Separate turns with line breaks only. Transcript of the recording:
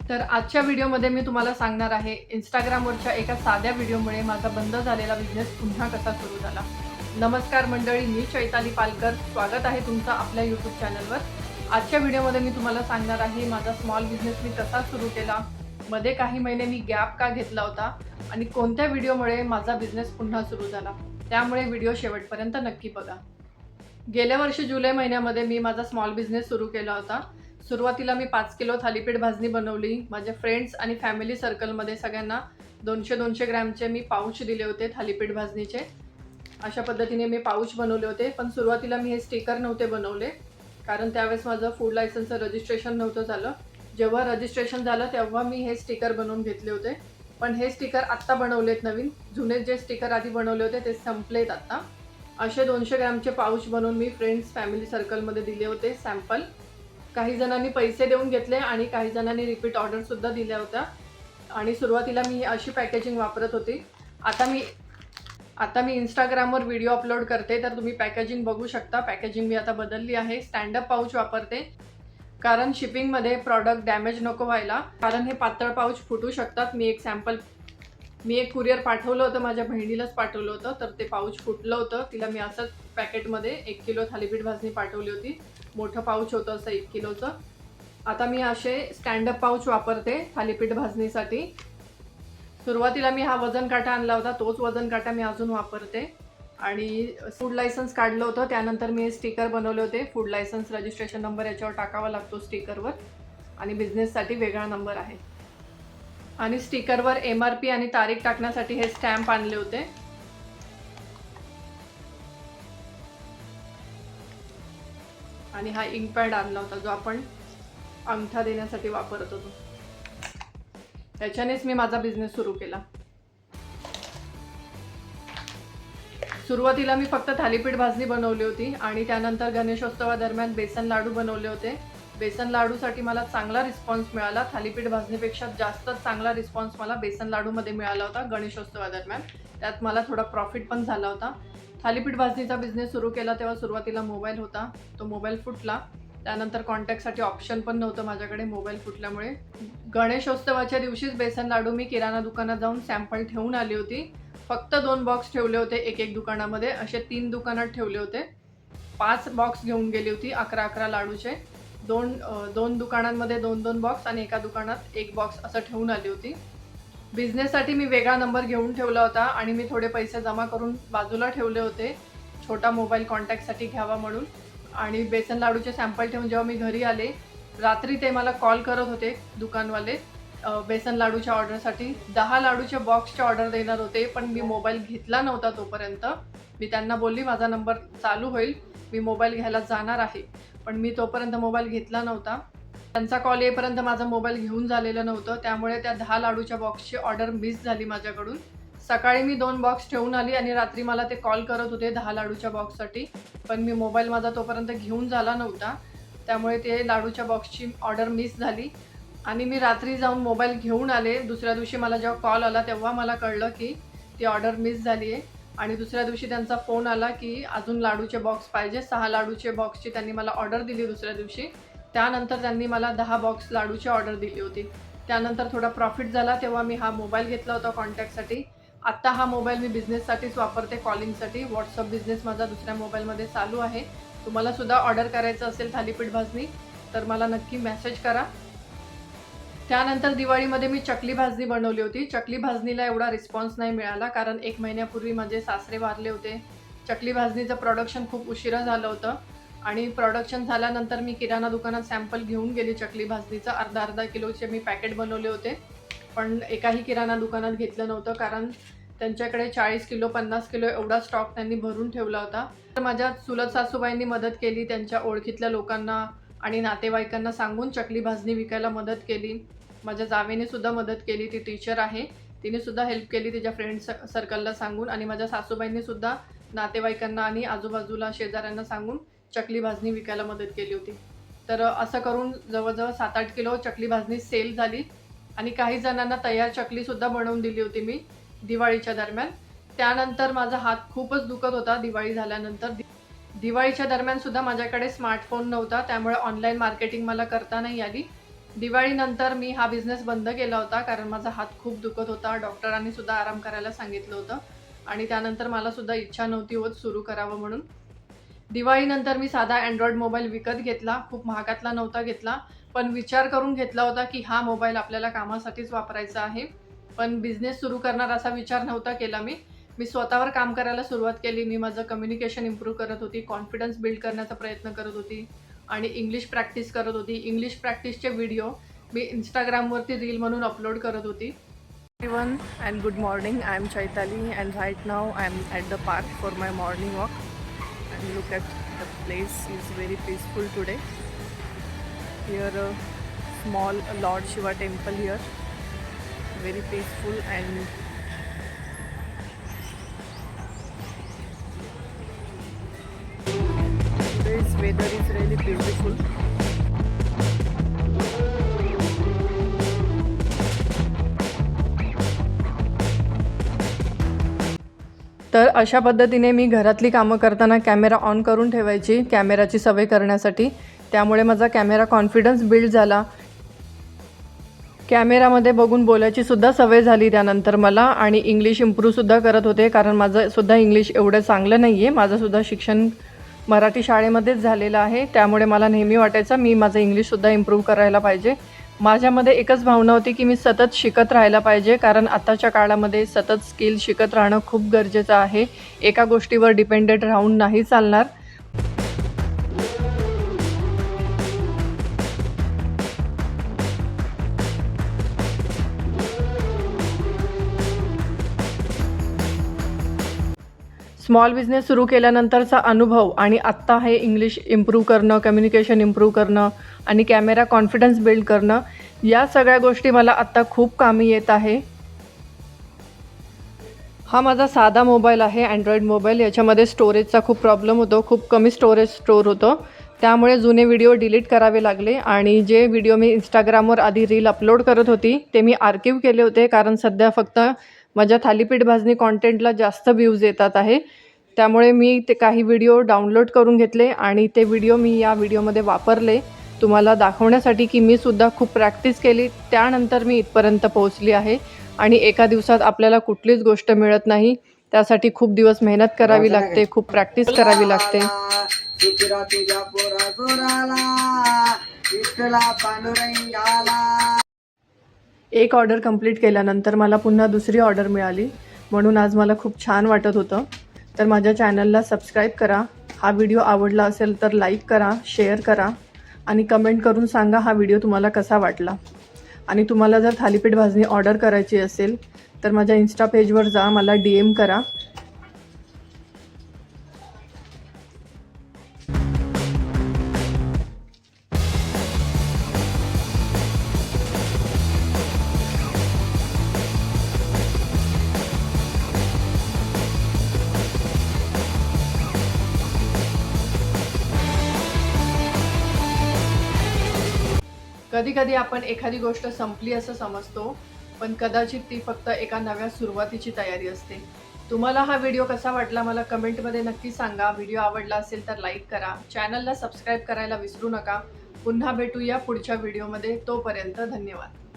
तर आजच्या व्हिडिओमध्ये मी तुम्हाला सांगणार आहे इंस्टाग्रामवरच्या एका साध्या व्हिडिओमुळे माझा बंद झालेला बिझनेस पुन्हा कसा सुरू झाला। नमस्कार मंडळी, मी चैताली पालकर, स्वागत आहे तुमचं आपल्या यूट्यूब चॅनलवर। आजच्या व्हिडिओमध्ये मी तुम्हाला सांगणार आहे माझा स्मॉल बिझनेस मी कसा सुरू केला, मध्ये काही महिने मी गॅप का घेतला होता आणि कोणत्या व्हिडिओमुळे माझा बिझनेस पुन्हा सुरू झाला। त्यामुळे व्हिडिओ शेवटपर्यंत नक्की बघा। गेल्या वर्षी जुलै महिन्यामध्ये मी माझा स्मॉल बिझनेस सुरू केला होता। सुरुवातीला मी 5 किलो थालीपीठ भाजणी बनवली। माझ्या फ्रेंड्स आणि फॅमिली सर्कलमध्ये सगळ्यांना 200-200 ग्रॅमचे मी पाऊच दिले होते थालीपीठ भाजणीचे। अशा पद्धतीने मी पाऊच बनवले होते, पण सुरुवातीला मी हे स्टिकर नव्हते बनवले कारण त्यावेळेस माझं फूड लायसन्सचं रजिस्ट्रेशन नव्हतं झालं। जेव्हा रजिस्ट्रेशन झालं तेव्हा मी हे स्टिकर बनवून घेतले होते, पण हे स्टिकर आत्ता बनवलेत नवीन। जुने जे स्टिकर आधी बनवले होते ते संपलेत आता। असे 200 ग्रॅमचे पाऊच बनवून मी फ्रेंड्स फॅमिली सर्कलमध्ये दिले होते सॅम्पल। काही जणांनी पैसे देऊन घेतले आणि काही जणांनी रिपीट ऑर्डर सुद्धा दिल्या होत्या। आणि सुरुवातीला मी अशी पॅकेजिंग वापरत होती। आता मी इंस्टाग्रामवर व्हिडिओ अपलोड करते, तर तुम्ही पॅकेजिंग बघू शकता। पॅकेजिंग मी आता बदलली आहे, स्टँड अप पाऊच वापरते कारण शिपिंगमध्ये प्रॉडक्ट डॅमेज नको व्हायला, कारण हे पातळ पाऊच फुटू शकतात। मी एक कुरिअर पाठवलं होतं, माझ्या बहिणीलाच पाठवलं होतं, तर ते पाऊच फुटलं होतं। तिला मी असंच पॅकेटमध्ये 1 किलो थालीपीठ भाजणी पाठवली होती। मोठं पाऊच होतं असं 1 किलोचं। आता मी असे स्टँड अप पाऊच वापरते थालीपीठ भाजणीसाठी। सुरुवातीला मी हा वजन काटा आणला होता, तोच वजन काटा मी अजून वापरते। आणि फूड लायसन्स काढलं होतं, त्यानंतर मी हे स्टिकर बनवले होते। फूड लायसन्स रजिस्ट्रेशन नंबर याच्यावर टाकावा लागतो स्टिकरवर, आणि बिझनेससाठी वेगळा नंबर आहे। आणि स्टिकरवर MRP आणि तारीख टाकण्यासाठी हे स्टॅम्प आणले होते। आणि हा इंक पॅड आणला होता जो आपण अंगठा देण्यासाठी वापरत होतो। त्याच्यानेच मी माझा बिझनेस सुरू केला। सुरुवातीला मी फक्त थालीपीठ भाजणी बनवली होती आणि त्यानंतर गणेशोत्सवादरम्यान बेसन लाडू बनवले होते। बेसन लाडूसाठी मला चांगला रिस्पॉन्स मिळाला। थालीपीठ भाजणीपेक्षा जास्त चांगला रिस्पॉन्स मला बेसन लाडूमध्ये मिळाला होता गणेशोत्सवादरम्यान। त्यात मला थोडा प्रॉफिट पण झाला होता। थालीपीठ भाजणीचा बिझनेस सुरू केला तेव्हा सुरुवातीला मोबाईल होता, तो मोबाईल फुटला। त्यानंतर कॉन्टॅक्टसाठी ऑप्शन पण नव्हतं माझ्याकडे मोबाईल फुटल्यामुळे। गणेशोत्सवाच्या दिवशीच बेसन लाडू मी किराणा दुकानात जाऊन सॅम्पल ठेवून आली होती। फक्त 2 बॉक्स ठेवले होते एक दुकानामध्ये, असे 3 दुकानात ठेवले होते। 5 बॉक्स घेऊन गेली होती 11-11 लाडूचे। दोन दुकानांमध्ये 2-2 बॉक्स आणि एका दुकानात 1 बॉक्स असं ठेवून आली होती। बिझनेससाठी मी वेगळा नंबर घेऊन ठेवला होता आणि मी थोडे पैसे जमा करून बाजूला ठेवले होते, छोटा मोबाईल कॉन्टॅक्टसाठी घ्यावा म्हणून। आणि बेसन लाडूचे सॅम्पल ठेवून जेव्हा मी घरी आले, रात्री ते मला कॉल करत होते दुकानवाले बेसन लाडूच्या ऑर्डरसाठी। 10 लाडूचे बॉक्सचे ऑर्डर देणार होते, पण मी मोबाईल घेतला नव्हता तोपर्यंत। मी त्यांना बोलली माझा नंबर चालू होईल, मी मोबाईल घ्यायला जाणार आहे, पण मी तोपर्यंत मोबाईल घेतला नव्हता। त्यांचा कॉल येईपर्यंत माझा मोबाईल घेऊन झालेलं नव्हतं, त्यामुळे त्या 10 लाडूच्या बॉक्सची ऑर्डर मिस झाली माझ्याकडून। सकाळी मी 2 बॉक्स ठेवून आली आणि रात्री मला ते कॉल करत होते 10 लाडूच्या बॉक्ससाठी, पण मी मोबाईल माझा तोपर्यंत घेऊन झाला नव्हता, त्यामुळे ते लाडूच्या बॉक्सची ऑर्डर मिस झाली। आणि मी रात्री जाऊन मोबाईल घेऊन आले। दुसऱ्या दिवशी मला जेव्हा कॉल आला तेव्हा मला कळलं की ती ऑर्डर मिस झाली आहे। आणि दुसऱ्या दिवशी त्यांचा फोन आला की अजून लाडूचे बॉक्स पाहिजे। 6 लाडूचे बॉक्सची त्यांनी मला ऑर्डर दिली दुसऱ्या दिवशी। त्यानंतर त्यांनी मला 10 बॉक्स लाडूची ऑर्डर दिली होती। त्यानंतर थोडा प्रॉफिट झाला तेव्हा मी हा मोबाईल घेतला होता कॉन्टॅक्टसाठी। आत्ता हा मोबाईल मी बिझनेससाठीच वापरते, कॉलिंगसाठी। व्हॉट्सअप बिझनेस माझा दुसऱ्या मोबाईलमध्ये चालू आहे। तुम्हाला सुद्धा ऑर्डर करायचं असेल थालीपीठ भाजणी तर मला नक्की मेसेज करा। त्यानंतर दिवाळीमध्ये मी चकली भाजणी बनवली होती। चकली भाजणीला एवढा रिस्पॉन्स नाही मिळाला कारण 1 महिन्यापूर्वी माझे सासरे वारले होते। चकली भाजणीचं प्रोडक्शन खूप उशिरा झालं होतं आणि प्रोडक्शन झाल्यानंतर मी किराणा दुकानात सॅम्पल घेऊन गेली चकली भाजणीचं। अर्धा किलोचे मी पॅकेट बनवले होते, पण एकाही किराणा दुकानात घेतलं नव्हतं कारण त्यांच्याकडे 40 किलो 50 किलो एवढा स्टॉक त्यांनी भरून ठेवला होता। तर माझ्या चुलत सासूबाईंनी मदत केली, त्यांच्या ओळखीतल्या लोकांना आणि नातेवाईकांना सांगून चकली भाजणी विकायला मदत केली। माझ्या जावेने सुद्धा मदत केली, ती टीचर आहे, तिने सुद्धा हेल्प केली तिच्या फ्रेंड सर्कलला सांगून। आणि माझ्या सासूबाईंनी सुद्धा नातेवाईकांना आणि आजूबाजूला शेजाऱ्यांना सांगून चकली भाजणी विकायला मदत केली होती। तर असं करून जवळजवळ 7-8 किलो चकली भाजणी सेल झाली। आणि काही जणांना तयार चकलीसुद्धा बनवून दिली होती मी दिवाळीच्या दरम्यान। त्यानंतर माझा हात खूपच दुखत होता दिवाळी झाल्यानंतर। दिवाळीच्या दरम्यान सुद्धा माझ्याकडे स्मार्टफोन नव्हता, त्यामुळे ऑनलाईन मार्केटिंग मला करता नाही आली। दिवाळीनंतर मी हा बिझनेस बंद केला होता, कारण माझा हात खूप दुखत होता. डॉक्टरांनी सुद्धा आराम करायला सांगितलं होतं आणि त्यानंतर मला सुद्धा इच्छा नव्हती होत सुरू करावं म्हणून. दिवाळीनंतर मी साधा अँड्रॉइड मोबाईल विकत घेतला. खूप महागातला नव्हता घेतला, पण विचार करून घेतला होता की हा मोबाईल आपल्याला कामासाठीच वापरायचा आहे. पण बिझनेस सुरू करणार असा विचार नव्हता केला मी. मी स्वतःवर काम करायला सुरुवात केली. मी माझं कम्युनिकेशन इम्प्रूव्ह करत होती, कॉन्फिडन्स बिल्ड करण्याचा प्रयत्न करत होती आणि इंग्लिश प्रॅक्टिस करत होती. इंग्लिश प्रॅक्टिसचे व्हिडिओ मी Instagramवरती रील म्हणून अपलोड करत होती. Everyone and good morning. I am Chaitali and right now I am at the park for my morning walk. And look at the place is very peaceful today. Here a small Lord Shiva temple here. Very peaceful and today's weather is really beautiful. तर अशा पद्धतीने मी घरातली कामं करताना camera on करून ठेवायची, कॅमेराची सवय करण्यासाठी. त्यामुळे माझा कॅमेरा कॉन्फिडन्स बिल्ड झाला. कॅमेरामध्ये बघून बोलायची सुद्धा सवय झाली त्यानंतर मला आणि इंग्लिश इम्प्रूव्हसुद्धा करत होते, कारण माझं सुद्धा इंग्लिश एवढं चांगलं नाही आहे. माझंसुद्धा शिक्षण मराठी शाळेमध्येच झालेलं आहे. त्यामुळे मला नेहमी वाटायचं मी माझं इंग्लिशसुद्धा इम्प्रूव्ह करायला पाहिजे. माझ्यामध्ये एकच भावना होती की मी सतत शिकत राहायला पाहिजे, कारण आताच्या काळामध्ये सतत स्किल शिकत राहणं खूप गरजेचं आहे. एका गोष्टीवर डिपेंडेंट राहून नाही चालणार. स्मॉल बिझनेस सुरू केल्यानंतरचा अनुभव आणि आत्ता हे इंग्लिश इम्प्रूव्ह करणं, कम्युनिकेशन इम्प्रूव्ह करणं आणि कॅमेरा कॉन्फिडन्स बिल्ड करणं, या सगळ्या गोष्टी मला आत्ता खूप कामी येत आहे. हा माझा साधा मोबाईल आहे, अँड्रॉइड मोबाईल. याच्यामध्ये स्टोरेजचा खूप प्रॉब्लेम होतो, खूप कमी स्टोरेज स्टोअर होतं. त्यामुळे जुने व्हिडिओ डिलीट करावे लागले आणि जे व्हिडिओ मी Instagramवर आधी रील अपलोड करत होती ते मी आर्किव्ह केले होते, कारण सध्या फक्त माझ्या थालीपीठ भाजणी कॉन्टेंटला जास्त व्ह्यूज येतात आहे. त्यामुळे मी ते काही व्हिडिओ डाउनलोड करून घेतले आणि ते व्हिडिओ मी या व्हिडिओमध्ये वापरले तुम्हाला दाखवण्यासाठी की मी सुद्धा खूप प्रॅक्टिस केली. त्यानंतर मी इथपर्यंत पोहोचली आहे आणि एका दिवसात आपल्याला कुठलीच गोष्ट मिळत नाही. त्यासाठी खूप दिवस मेहनत करावी लागते, खूप प्रॅक्टिस करावी लागते. एक ऑर्डर कंप्लीट केल्यानंतर मला पुन्हा दुसरी ऑर्डर मिळाली, म्हणून आज मला खूप छान वाटत होतं. तर माझ्या चॅनलला सबस्क्राईब करा. हा व्हिडिओ आवडला असेल तर लाईक करा, शेअर करा आणि कमेंट करून सांगा हा व्हिडिओ तुम्हाला कसा वाटला. आणि तुम्हाला जर थालीपीठ भाजणी ऑर्डर करायची असेल तर माझ्या इन्स्टा पेजवर जा, मला DM करा. कधी कधी आपण एखादी गोष्ट संपली असं समजतो, पण कदाचित ती फक्त एका नव्या सुरुवातीची तयारी असते. तुम्हाला हा व्हिडिओ कसा वाटला मला कमेंटमध्ये नक्की सांगा. व्हिडिओ आवडला असेल तर लाईक करा, चॅनलला सबस्क्राईब करायला विसरू नका. पुन्हा भेटूया पुढच्या व्हिडिओमध्ये. तोपर्यंत धन्यवाद.